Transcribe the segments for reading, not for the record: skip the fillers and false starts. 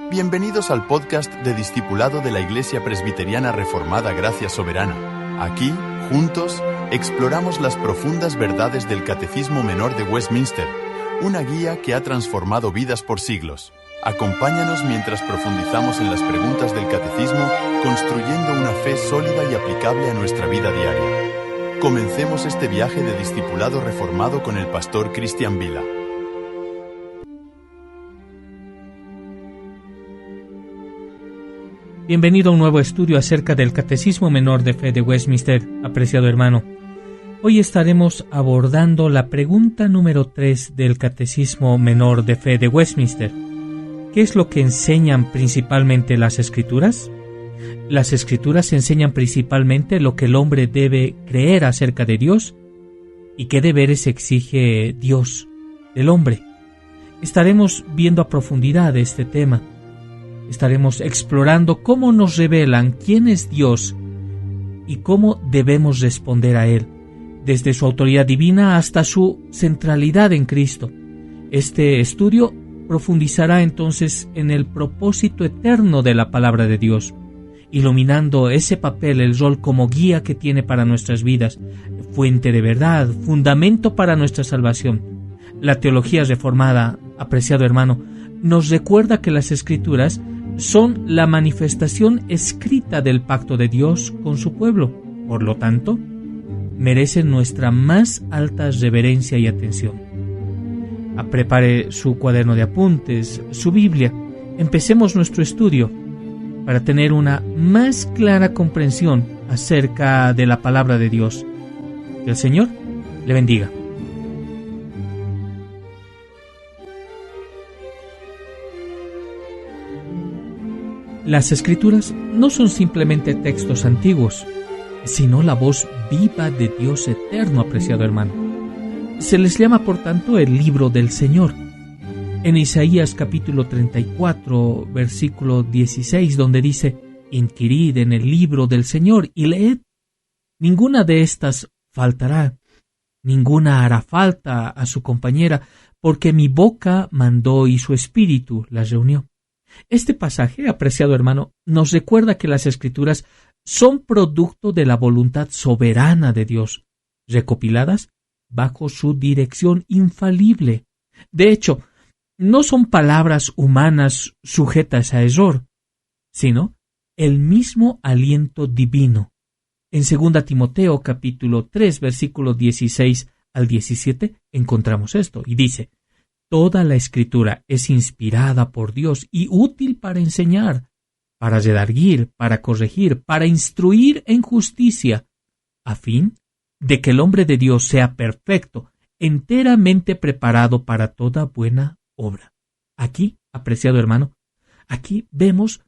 Bienvenidos al podcast de Discipulado de la Iglesia Presbiteriana Reformada Gracia Soberana. Aquí, juntos, exploramos las profundas verdades del Catecismo Menor de Westminster, una guía que ha transformado vidas por siglos. Acompáñanos mientras profundizamos en las preguntas del Catecismo, construyendo una fe sólida y aplicable a nuestra vida diaria. Comencemos este viaje de discipulado reformado con el pastor Cristian Vila. Bienvenido a un nuevo estudio acerca del Catecismo Menor de Fe de Westminster, apreciado hermano. Hoy estaremos abordando la pregunta número 3 del Catecismo Menor de Fe de Westminster. ¿Qué es lo que enseñan principalmente las Escrituras? Las Escrituras enseñan principalmente lo que el hombre debe creer acerca de Dios y qué deberes exige Dios del hombre. Estaremos viendo a profundidad este tema. Estaremos explorando cómo nos revelan quién es Dios y cómo debemos responder a Él, desde su autoridad divina hasta su centralidad en Cristo. Este estudio profundizará entonces en el propósito eterno de la palabra de Dios, iluminando ese papel, el rol como guía que tiene para nuestras vidas, fuente de verdad, fundamento para nuestra salvación. La teología reformada, apreciado hermano, nos recuerda que las Escrituras son la manifestación escrita del pacto de Dios con su pueblo. Por lo tanto, merecen nuestra más alta reverencia y atención. Prepare su cuaderno de apuntes, su Biblia. Empecemos nuestro estudio para tener una más clara comprensión acerca de la palabra de Dios. Que el Señor le bendiga. Las Escrituras no son simplemente textos antiguos, sino la voz viva de Dios eterno, apreciado hermano. Se les llama, por tanto, el libro del Señor. En Isaías capítulo 34, versículo 16, donde dice: «Inquirid en el libro del Señor y leed. Ninguna de estas faltará, ninguna hará falta a su compañera, porque mi boca mandó y su espíritu las reunió». Este pasaje, apreciado hermano, nos recuerda que las Escrituras son producto de la voluntad soberana de Dios, recopiladas bajo su dirección infalible. De hecho, no son palabras humanas sujetas a error, sino el mismo aliento divino. En 2 Timoteo capítulo 3, versículos 16 al 17, encontramos esto, y dice: «Toda la Escritura es inspirada por Dios y útil para enseñar, para redarguir, para corregir, para instruir en justicia, a fin de que el hombre de Dios sea perfecto, enteramente preparado para toda buena obra». Aquí, apreciado hermano, aquí vemos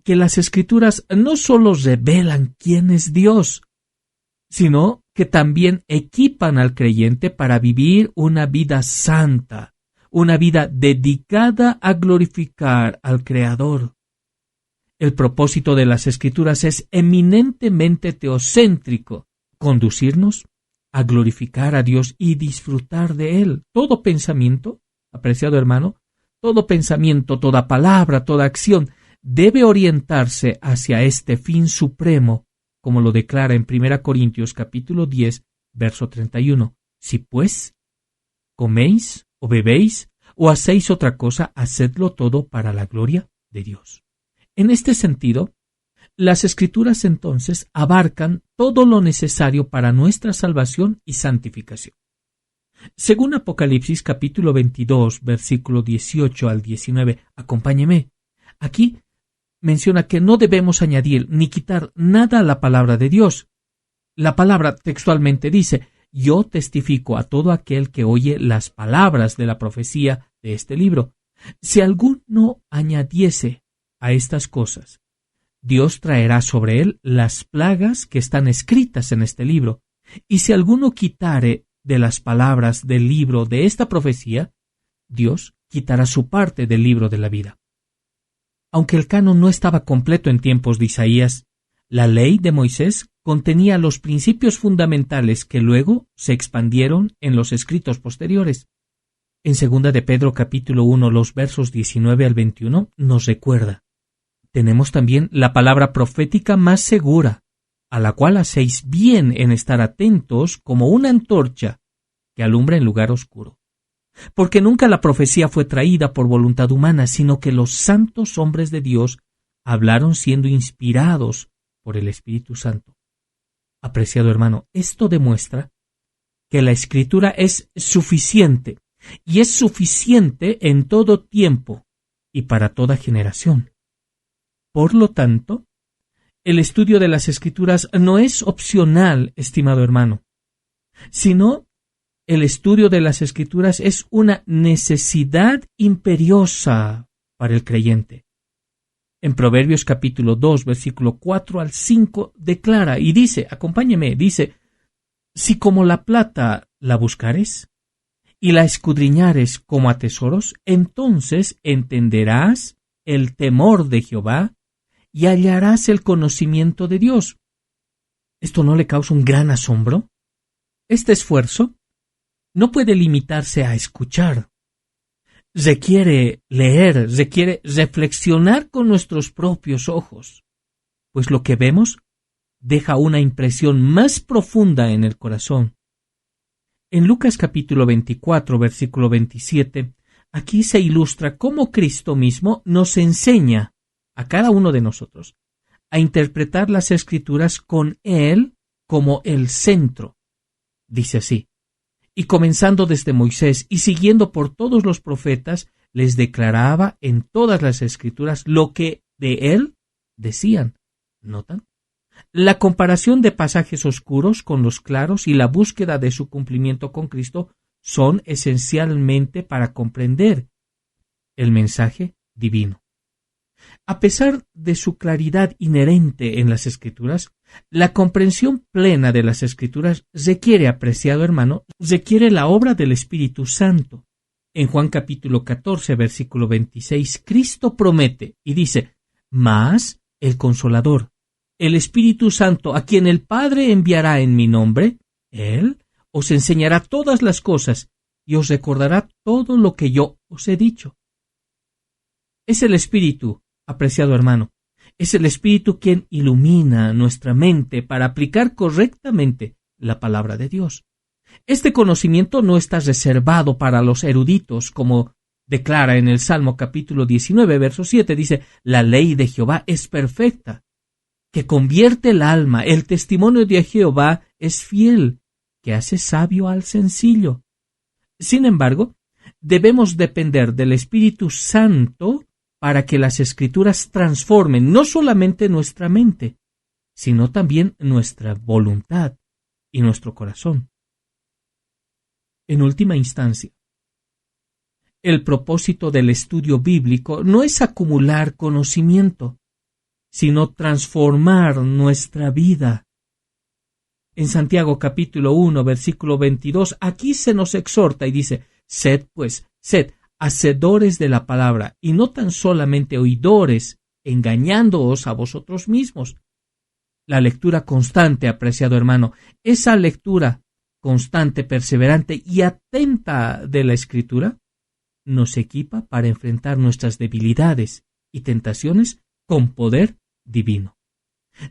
que las Escrituras no solo revelan quién es Dios, sino que también equipan al creyente para vivir una vida santa, una vida dedicada a glorificar al Creador. El propósito de las Escrituras es eminentemente teocéntrico, conducirnos a glorificar a Dios y disfrutar de Él. Todo pensamiento, apreciado hermano, todo pensamiento, toda palabra, toda acción debe orientarse hacia este fin supremo, como lo declara en 1 Corintios capítulo 10, verso 31. «Si pues coméis o bebéis o hacéis otra cosa, hacedlo todo para la gloria de Dios». En este sentido, las Escrituras entonces abarcan todo lo necesario para nuestra salvación y santificación. Según Apocalipsis capítulo 22, versículo 18 al 19, acompáñeme. Aquí menciona que no debemos añadir ni quitar nada a la palabra de Dios. La palabra textualmente dice: «Yo testifico a todo aquel que oye las palabras de la profecía de este libro. Si alguno añadiese a estas cosas, Dios traerá sobre él las plagas que están escritas en este libro. Y si alguno quitare de las palabras del libro de esta profecía, Dios quitará su parte del libro de la vida». Aunque el canon no estaba completo en tiempos de Isaías, la ley de Moisés contenía los principios fundamentales que luego se expandieron en los escritos posteriores. En 2 de Pedro capítulo 1, los versos 19 al 21, nos recuerda: tenemos también la palabra profética más segura, a la cual hacéis bien en estar atentos como una antorcha que alumbra en lugar oscuro. Porque nunca la profecía fue traída por voluntad humana, sino que los santos hombres de Dios hablaron siendo inspirados por el Espíritu Santo. Apreciado hermano, esto demuestra que la Escritura es suficiente, y es suficiente en todo tiempo y para toda generación. Por lo tanto, el estudio de las Escrituras no es opcional, estimado hermano, sino el estudio de las Escrituras es una necesidad imperiosa para el creyente. En Proverbios capítulo 2, versículo 4 al 5, declara y dice, acompáñeme, dice: si como la plata la buscares y la escudriñares como a tesoros, entonces entenderás el temor de Jehová y hallarás el conocimiento de Dios. ¿Esto no le causa un gran asombro? Este esfuerzo no puede limitarse a escuchar. Requiere leer, requiere reflexionar con nuestros propios ojos, pues lo que vemos deja una impresión más profunda en el corazón. En Lucas capítulo 24, versículo 27, aquí se ilustra cómo Cristo mismo nos enseña a cada uno de nosotros a interpretar las Escrituras con Él como el centro. Dice así: y comenzando desde Moisés y siguiendo por todos los profetas, les declaraba en todas las Escrituras lo que de Él decían. ¿Notan? La comparación de pasajes oscuros con los claros y la búsqueda de su cumplimiento con Cristo son esencialmente para comprender el mensaje divino. A pesar de su claridad inherente en las Escrituras, la comprensión plena de las Escrituras requiere, apreciado hermano, requiere la obra del Espíritu Santo. En Juan capítulo 14, versículo 26, Cristo promete y dice: mas el Consolador, el Espíritu Santo, a quien el Padre enviará en mi nombre, Él os enseñará todas las cosas y os recordará todo lo que yo os he dicho. Es el Espíritu, apreciado hermano, es el Espíritu quien ilumina nuestra mente para aplicar correctamente la palabra de Dios. Este conocimiento no está reservado para los eruditos, como declara en el Salmo capítulo 19, verso 7, dice: la ley de Jehová es perfecta, que convierte el alma, el testimonio de Jehová es fiel, que hace sabio al sencillo. Sin embargo, debemos depender del Espíritu Santo para que las Escrituras transformen no solamente nuestra mente, sino también nuestra voluntad y nuestro corazón. En última instancia, el propósito del estudio bíblico no es acumular conocimiento, sino transformar nuestra vida. En Santiago capítulo 1, versículo 22, aquí se nos exhorta y dice: sed hacedores de la palabra, y no tan solamente oidores, engañándoos a vosotros mismos. La lectura constante, apreciado hermano, esa lectura constante, perseverante y atenta de la Escritura, nos equipa para enfrentar nuestras debilidades y tentaciones con poder divino.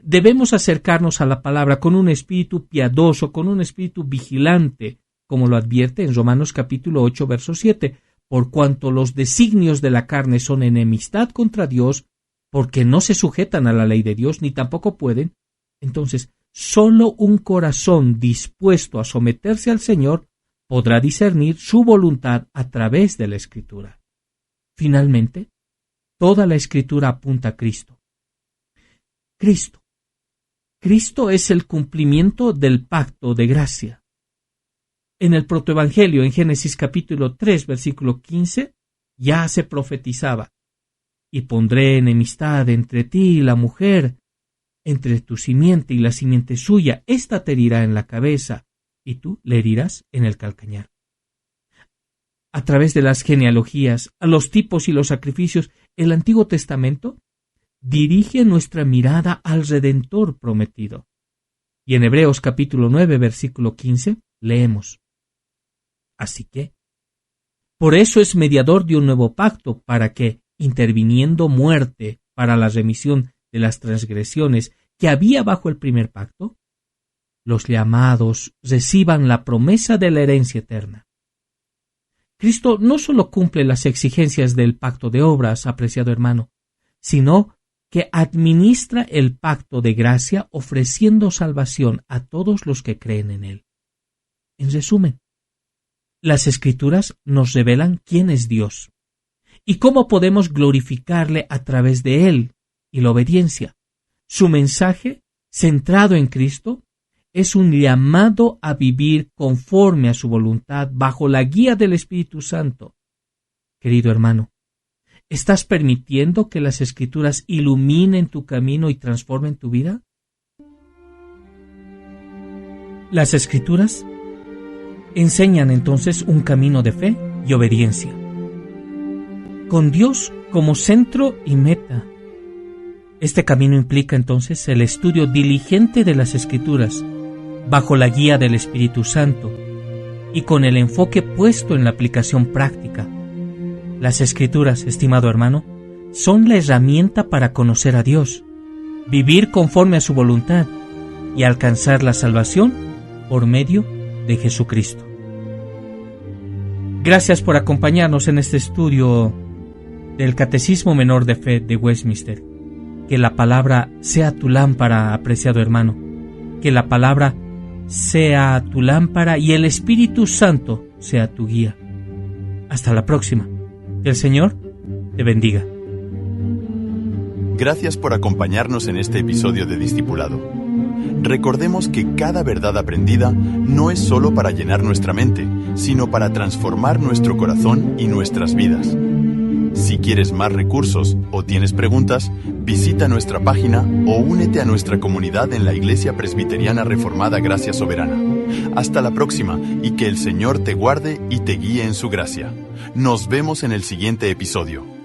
Debemos acercarnos a la palabra con un espíritu piadoso, con un espíritu vigilante, como lo advierte en Romanos capítulo 8, verso 7, por cuanto los designios de la carne son enemistad contra Dios, porque no se sujetan a la ley de Dios, ni tampoco pueden. Entonces, solo un corazón dispuesto a someterse al Señor podrá discernir su voluntad a través de la Escritura. Finalmente, toda la Escritura apunta a Cristo. Cristo es el cumplimiento del pacto de gracia. En el protoevangelio, en Génesis capítulo 3, versículo 15, ya se profetizaba: y pondré enemistad entre ti y la mujer, entre tu simiente y la simiente suya, ésta te herirá en la cabeza, y tú le herirás en el calcañar. A través de las genealogías, a los tipos y los sacrificios, el Antiguo Testamento dirige nuestra mirada al Redentor prometido. Y en Hebreos capítulo 9, versículo 15, leemos: así que, Por eso es mediador de un nuevo pacto, para que, interviniendo muerte para la remisión de las transgresiones que había bajo el primer pacto, los llamados reciban la promesa de la herencia eterna. Cristo no solo cumple las exigencias del pacto de obras, apreciado hermano, sino que administra el pacto de gracia ofreciendo salvación a todos los que creen en él. En resumen, las Escrituras nos revelan quién es Dios y cómo podemos glorificarle a través de él y la obediencia. Su mensaje, centrado en Cristo, es un llamado a vivir conforme a su voluntad bajo la guía del Espíritu Santo. Querido hermano, ¿estás permitiendo que las Escrituras iluminen tu camino y transformen tu vida? Las Escrituras enseñan entonces un camino de fe y obediencia, con Dios como centro y meta. Este camino implica entonces el estudio diligente de las Escrituras, bajo la guía del Espíritu Santo y con el enfoque puesto en la aplicación práctica. Las Escrituras, estimado hermano, son la herramienta para conocer a Dios, vivir conforme a su voluntad y alcanzar la salvación por medio de Jesucristo. Gracias por acompañarnos en este estudio del Catecismo Menor de Fe de Westminster. Que la palabra sea tu lámpara, apreciado hermano. Que la palabra sea tu lámpara y el Espíritu Santo sea tu guía. Hasta la próxima. Que el Señor te bendiga. Gracias por acompañarnos en este episodio de Discipulado. Recordemos que cada verdad aprendida no es solo para llenar nuestra mente, sino para transformar nuestro corazón y nuestras vidas. Si quieres más recursos o tienes preguntas, visita nuestra página o únete a nuestra comunidad en la Iglesia Presbiteriana Reformada Gracia Soberana. Hasta la próxima y que el Señor te guarde y te guíe en su gracia. Nos vemos en el siguiente episodio.